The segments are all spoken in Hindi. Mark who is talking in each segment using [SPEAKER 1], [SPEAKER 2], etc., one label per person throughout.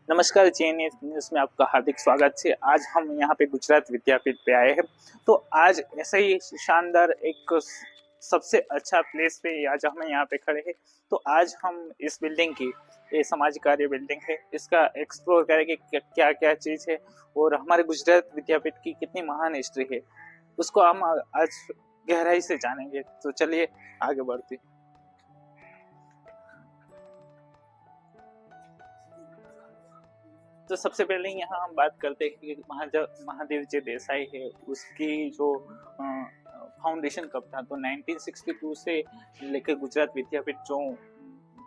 [SPEAKER 1] नमस्कार, जेएनए न्यूज़ में आपका हार्दिक स्वागत है। आज हम यहाँ पे गुजरात विद्यापीठ पे आए हैं। तो आज ऐसे ही शानदार एक सबसे अच्छा प्लेस पे आज हम यहाँ पे खड़े हैं। तो आज हम इस बिल्डिंग की, ये समाज कार्य बिल्डिंग है, इसका एक्सप्लोर करेंगे क्या क्या चीज़ है और हमारे गुजरात विद्यापीठ की कितनी महान हिस्ट्री है, उसको हम आज गहराई से जानेंगे। तो चलिए आगे बढ़ते हैं। तो सबसे पहले यहाँ हम बात करते हैं कि महादेव जी देसाई है, उसकी जो फाउंडेशन कब था, तो 1962 से लेकर गुजरात विद्यापीठ जो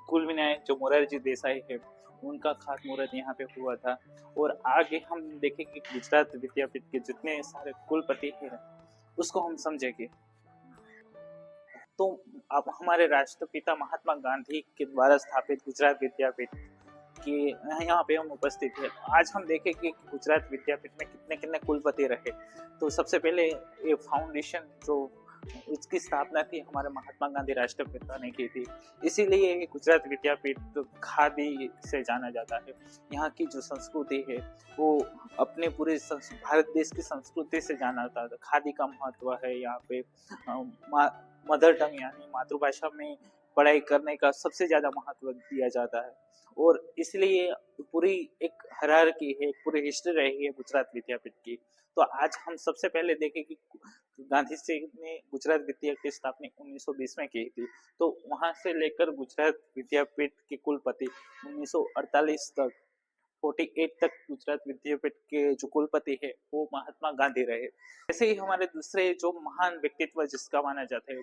[SPEAKER 1] कुल विनायक जो मोरारजी देसाई है, उनका खातमुहूर्त यहाँ पे हुआ था। और आगे हम देखेंगे गुजरात विद्यापीठ के जितने सारे कुलपति हैं उसको हम समझेंगे। तो अब हमारे राष्ट्रपिता महात्मा गांधी के द्वारा स्थापित गुजरात विद्यापीठ कि यहाँ पे हम उपस्थित है। आज हम देखें कि गुजरात विद्यापीठ में कितने कितने कुलपति रहे। तो सबसे पहले ये फाउंडेशन जो इसकी स्थापना थी हमारे महात्मा गांधी राष्ट्रपिता ने की थी, इसीलिए गुजरात विद्यापीठ तो खादी से जाना जाता है। यहाँ की जो संस्कृति है वो अपने पूरे भारत देश की संस्कृति से जाना जाता है। खादी का महत्व है यहाँ पे। मदर टंग यानी मातृभाषा में पढ़ाई करने का सबसे ज्यादा महत्व दिया जाता है और इसलिए पूरी एक हायरार्की है, पूरी हिस्ट्री रही है गुजरात विद्यापीठ की। तो आज हम सबसे पहले देखें कि गांधी जी ने गुजरात विद्यापीठ की स्थापना 1920 में की थी। तो वहां से लेकर गुजरात विद्यापीठ के कुलपति 1948 तक 48 तक गुजरात विद्यापीठ के जो कुलपति है वो महात्मा गांधी रहे। ऐसे ही हमारे दूसरे जो महान व्यक्तित्व जिसका माना जाता है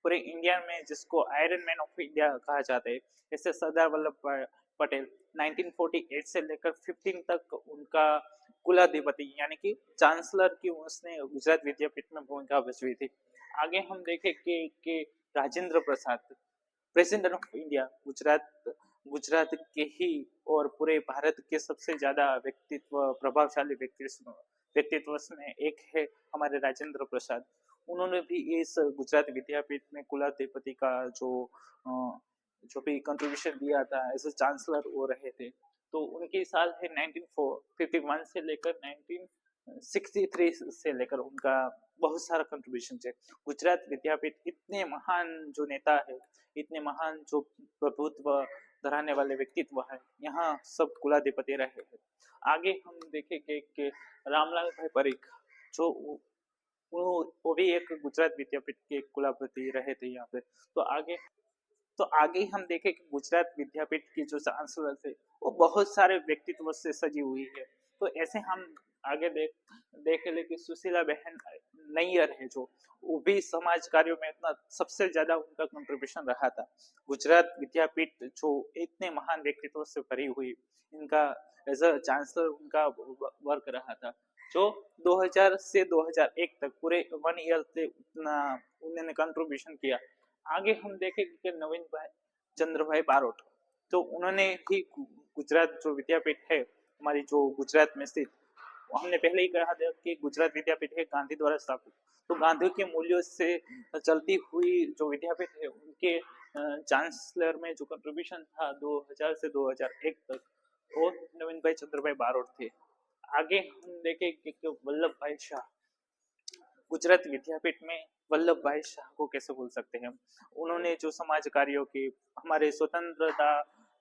[SPEAKER 1] पूरे इंडिया में, जिसको आयरन मैन ऑफ इंडिया कहा जाता है, जैसे सरदार वल्लभ भाई पटेल 1948 से लेकर 15 तक उनका कुलाधिपति यानी कि चांसलर की उसने गुजरात विद्यापीठ में भूमिका भजवी थी। आगे हम देखें कि Rajendra Prasad president of India Gujarat के ही और पूरे भारत के सबसे ज्यादा प्रभावशाली व्यक्तित्व में एक है हमारे राजेंद्र प्रसाद। उन्होंने भी इस गुजरात विद्यापीठ में कुलाधिपति का जो भी कंट्रीब्यूशन दिया था एज ए चांसलर वो रहे थे। तो उनके साल है 1951 से लेकर 1963 से लेकर उनका बहुत सारा कंट्रीब्यूशन है। गुजरात विद्यापीठ इतने महान जो नेता है, इतने महान जो प्रभुत्व धराने वाले व्यक्तित्व है, यहाँ सब कुलाधिपति रहे हैं। आगे हम देखेंगे कि रामलाल भाई परीख जो वो भी एक गुजरात विद्यापीठ के कुलाधिपति रहे थे यहाँ पे। तो आगे हम देखें कि गुजरात विद्यापीठ की जो चांसलर थे वो बहुत सारे व्यक्तित्व से सजी हुई है। तो ऐसे हम आगे देख ले कि सुशीला बहन नैयर है जो वो भी समाज कार्यों में इतना सबसे ज्यादा उनका कंट्रीब्यूशन रहा था। गुजरात विद्यापीठ जो इतने महान व्यक्तित्व से भरी हुई, इनका एज अ चांसलर उनका वर्क रहा था जो 2000 से 2001 तक पूरे 1 ईयर से उतना उन्होंने कंट्रीब्यूशन किया। आगे हम देखेंगे कि नवीन भाई चंद्र भाई बारोट, तो उन्होंने भी गुजरात जो विद्यापीठ है हमारी जो गुजरात में स्थित, हमने पहले ही कहा था कि गुजरात विद्यापीठ है गांधी द्वारा स्थापित। तो गांधी के मूल्यों से चलती हुई जो विद्यापीठ है उनके चांसलर में जो कंट्रीब्यूशन था 2000 से 2001 तक वो नवीन भाई चंद्र भाई बारोट थे। आगे हम देखें कि वल्लभ भाई शाह, गुजरात विद्यापीठ में वल्लभ भाई शाह को कैसे भूल सकते हैं। उन्होंने जो समाज कार्यों की हमारे स्वतंत्रता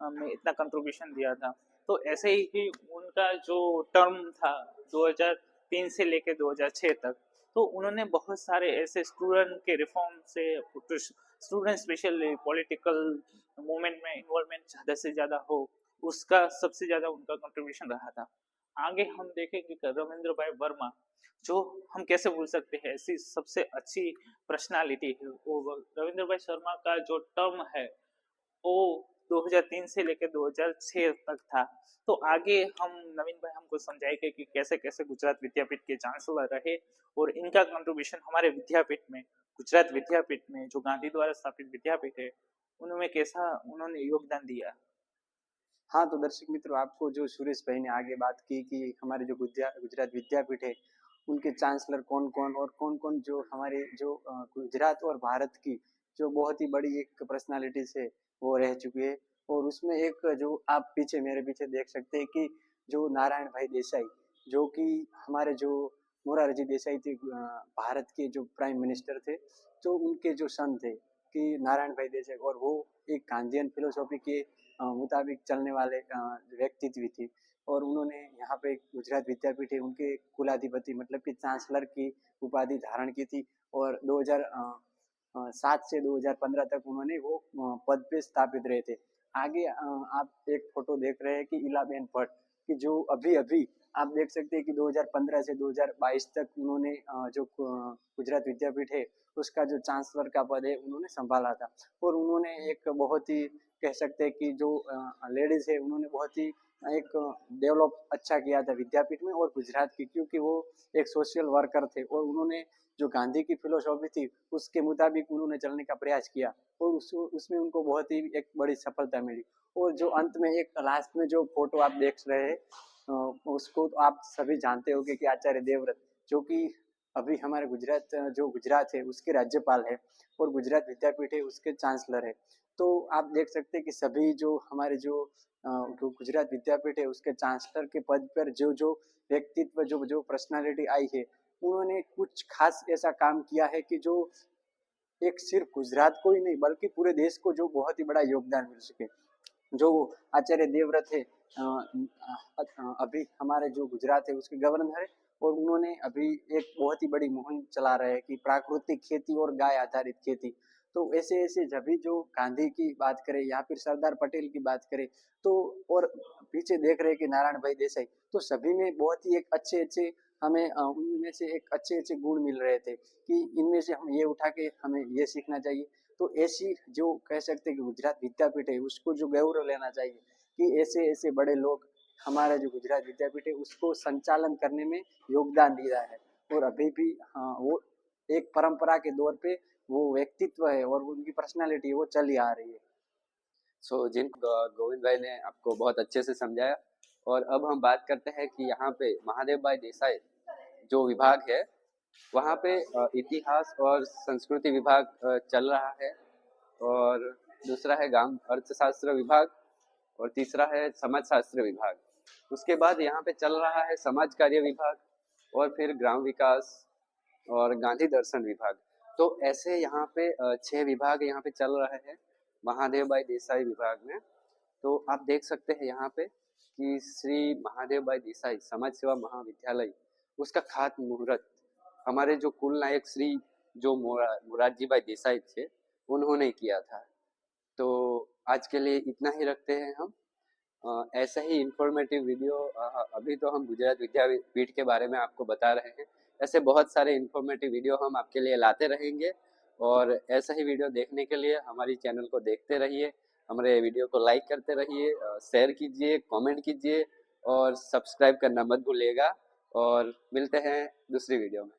[SPEAKER 1] में इतना कंट्रीब्यूशन दिया था। तो ऐसे ही उनका जो टर्म था 2003 से लेकर 2006 तक, तो उन्होंने बहुत सारे ऐसे स्टूडेंट के रिफॉर्म से, स्टूडेंट स्पेशली पॉलिटिकल मूवमेंट में इन्वॉल्वमेंट ज्यादा से ज्यादा हो, उसका सबसे ज्यादा उनका कंट्रीब्यूशन रहा था। आगे हम देखेंगे रविंद्र भाई वर्मा, जो हम कैसे भूल सकते हैं, ऐसी सबसे अच्छी पर्सनालिटी है वो। रविंद्र भाई शर्मा का जो टर्म है वो 2003 से लेकर 2006 तक था। तो आगे हम नवीन भाई हमको समझाएंगे कि कैसे कैसे गुजरात विद्यापीठ के चांसलर रहे और इनका कंट्रीब्यूशन हमारे विद्यापीठ में, गुजरात विद्यापीठ में जो गांधी द्वारा स्थापित विद्यापीठ है, उन्होंने कैसा उन्होंने योगदान दिया।
[SPEAKER 2] हाँ, तो दर्शक मित्रों, आपको जो सुरेश भाई ने आगे बात की कि हमारे जो गुजरात विद्यापीठ है उनके चांसलर कौन कौन और कौन कौन जो हमारे जो गुजरात और भारत की जो बहुत ही बड़ी एक पर्सनालिटीज है वो रह चुकी है। और उसमें एक जो आप पीछे मेरे पीछे देख सकते हैं कि जो नारायण भाई देसाई, जो कि हमारे जो मोरारजी देसाई थे, भारत के जो प्राइम मिनिस्टर थे, तो उनके जो सन थे कि नारायण भाई देसाई, और वो एक गांधीयन फिलोसॉफी के मुताबिक चलने वाले व्यक्तित्व थी। और उन्होंने यहाँ पे गुजरात विद्यापीठ है उनके कुलाधिपति मतलब कि चांसलर की उपाधि धारण की थी। और 2007 से 2015 तक उन्होंने वो पद पे स्थापित रहे थे। आगे आप एक फोटो देख रहे हैं कि इलाबेन भट्ट कि जो अभी अभी आप देख सकते हैं कि 2015 से 2022 तक उन्होंने जो गुजरात विद्यापीठ है उसका जो चांसलर का पद है उन्होंने संभाला था। और उन्होंने एक बहुत ही कह सकते हैं कि जो लेडीज है उन्होंने बहुत ही एक डेवलप अच्छा किया था विद्यापीठ में और गुजरात की, क्योंकि वो एक सोशल वर्कर थे और उन्होंने जो गांधी की फिलोसॉफी थी उसके मुताबिक उन्होंने चलने का प्रयास किया और उसमें उनको बहुत ही एक बड़ी सफलता मिली। और जो अंत में एक लास्ट में जो फोटो आप देख रहे हैं उसको तो आप सभी जानते होंगे कि आचार्य देवव्रत, जो कि अभी हमारे गुजरात है उसके राज्यपाल है और गुजरात विद्यापीठ है उसके चांसलर है। तो आप देख सकते हैं कि सभी जो हमारे जो गुजरात विद्यापीठ है उसके चांसलर के पद पर जो जो व्यक्तित्व जो जो पर्सनालिटी आई है उन्होंने कुछ खास ऐसा काम किया है कि जो एक सिर्फ गुजरात को ही नहीं बल्कि पूरे देश को जो बहुत ही बड़ा योगदान मिल सके। जो आचार्य देवव्रत है अभी हमारे जो गुजरात है उसके गवर्नर है और उन्होंने अभी एक बहुत ही बड़ी मुहिम चला रहे हैं कि प्राकृतिक खेती और गाय आधारित खेती। तो ऐसे ऐसे जब भी जो गांधी की बात करें या फिर सरदार पटेल की बात करें तो और पीछे देख रहे हैं कि नारायण भाई देसाई, तो सभी में बहुत ही एक अच्छे अच्छे हमें उनमें से एक अच्छे अच्छे गुण मिल रहे थे कि इनमें से हम ये उठा के हमें ये सीखना चाहिए। तो ऐसी जो कह सकते हैं कि गुजरात विद्यापीठ है उसको जो गौरव लेना चाहिए कि ऐसे ऐसे बड़े लोग हमारा जो गुजरात विद्यापीठ है उसको संचालन करने में योगदान दिया है। और अभी भी हाँ वो एक परंपरा के दौर पे वो व्यक्तित्व है और उनकी पर्सनालिटी है वो चली आ रही है।
[SPEAKER 3] जिन गोविंद भाई ने आपको बहुत अच्छे से समझाया। और अब हम बात करते हैं कि यहाँ पे महादेव भाई देसाई जो विभाग है वहाँ पे इतिहास और संस्कृति विभाग चल रहा है, और दूसरा है ग्राम अर्थशास्त्र विभाग, और तीसरा है समाज शास्त्र विभाग। उसके बाद यहाँ पे चल रहा है समाज कार्य विभाग, और फिर ग्राम विकास और गांधी दर्शन विभाग। तो ऐसे यहाँ पे 6 विभाग यहाँ पे चल रहे हैं महादेव भाई देसाई विभाग में। तो आप देख सकते हैं यहाँ पे कि श्री महादेव भाई देसाई समाज सेवा महाविद्यालय उसका खात मुहूर्त हमारे जो कुल नायक श्री जो मोरारजी भाई देसाई थे उन्होंने किया था। तो आज के लिए इतना ही रखते हैं हम। ऐसा ही इंफॉर्मेटिव वीडियो अभी तो हम गुजरात विद्यापीठ के बारे में आपको बता रहे हैं, ऐसे बहुत सारे इंफॉर्मेटिव वीडियो हम आपके लिए लाते रहेंगे। और ऐसा ही वीडियो देखने के लिए हमारी चैनल को देखते रहिए, हमारे वीडियो को लाइक करते रहिए, शेयर कीजिए, कमेंट कीजिए और सब्सक्राइब करना मत भूलिएगा। और मिलते हैं दूसरी वीडियो में।